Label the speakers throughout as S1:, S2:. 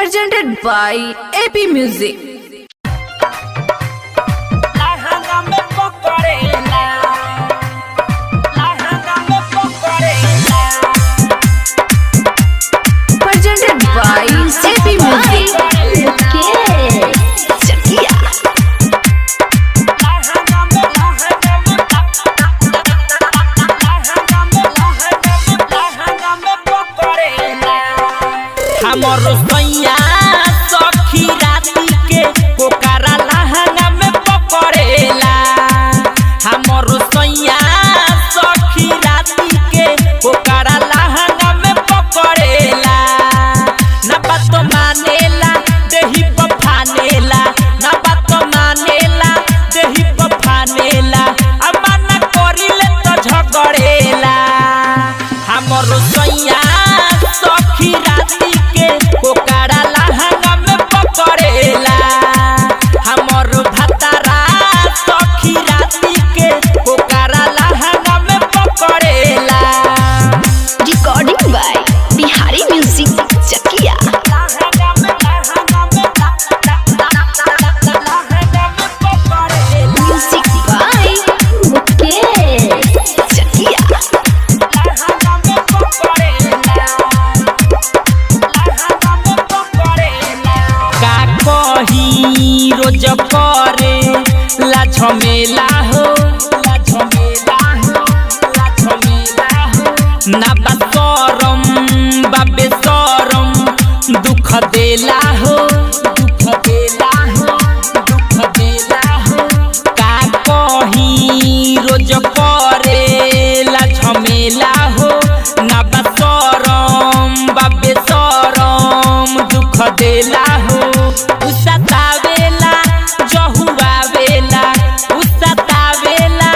S1: presented by AP Music. Presented by AP Music.
S2: हमर सैया सखी राती के पोकारा लहंगा में पकड़ेला। हमर सैया सखी राती के पोकारा लहंगा में पकड़ेला। ना बात मानेला देही पर फानेला, ना बात मानेला देही पर फानेला, अमना करिले तो झगड़ेला। हमर सैया सखी राती के पोकारा लहंगा में पकड़ेला। हमर भतारा सखी राती के पोकारा लहंगा में पकड़ेला।
S3: Recording by Bihari Music Chakia. Music by Mukesh Chakia.
S2: का कही रोज करे ला झमेला हो, ला झमेला हो, ला झमेला हो। ना बा शरम बाबे शरम दुख देला हो, दुख देला हो, दुख देला हो। का कही रोज करे ला झमेला हो, ना बा शरम बाबे शरम दुख देला हो। उसतावेला जहुआवेला, उसतावेला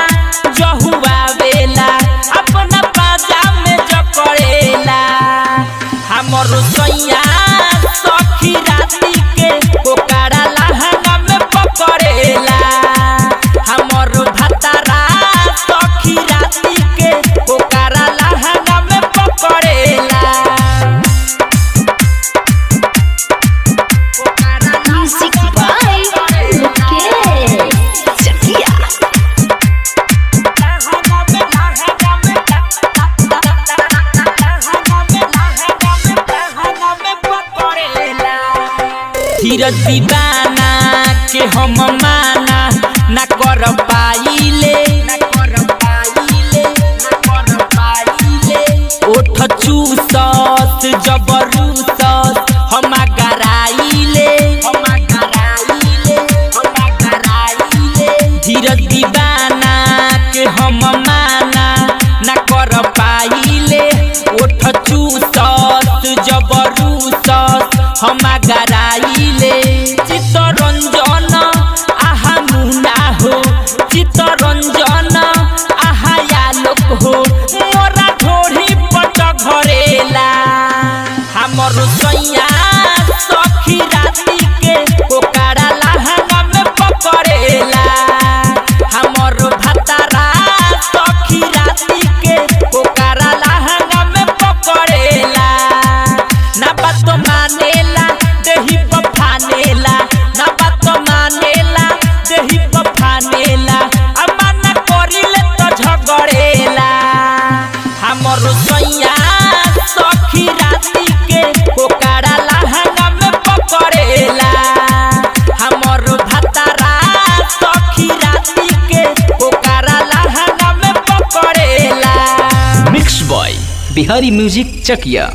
S2: जहुआवेला, अपना पाजा में जकड़ेला। हमर सैया सखी राती के पोकारा लहंगा में पकड़ेला। हमर भतारा सखी राती के पोकारा लहंगा में पकड़ेला।
S3: Music by Mukesh Chakia.
S2: धीरज दीवाना के हम माना ना कर पाइले, ना कर पाइले, ना कर पाइले। ओठ चूसस जबरूसस हम गराइले, हम गराइले, हम गराइले। धीरज दीवाना के हम माना ना कर पाइले। ओठ चूसस जबरूसस हम गराइले। चित्तरंजन आहा मुना हो, चित्तरंजन आहा आलोक हो, मोरा ढोढ़ी पट घरेला। हमर सैया सखी राती के पोकारा लहंगा में पकड़ेला। हमर भतारा सखी राती के पोकारा लहंगा में पकड़ेला। ना बात मानेला देही पर फानेला, ना बात मानेला देही पर फानेला, अमना करिले तो झगड़ेला। हमर सैया सखी राती के पोकारा लहंगा में पकड़ेला। हमर भतारा सखी राती के पोकारा लहंगा में पकड़ेला।
S4: मिक्स बॉय बिहारी म्यूजिक चकिया।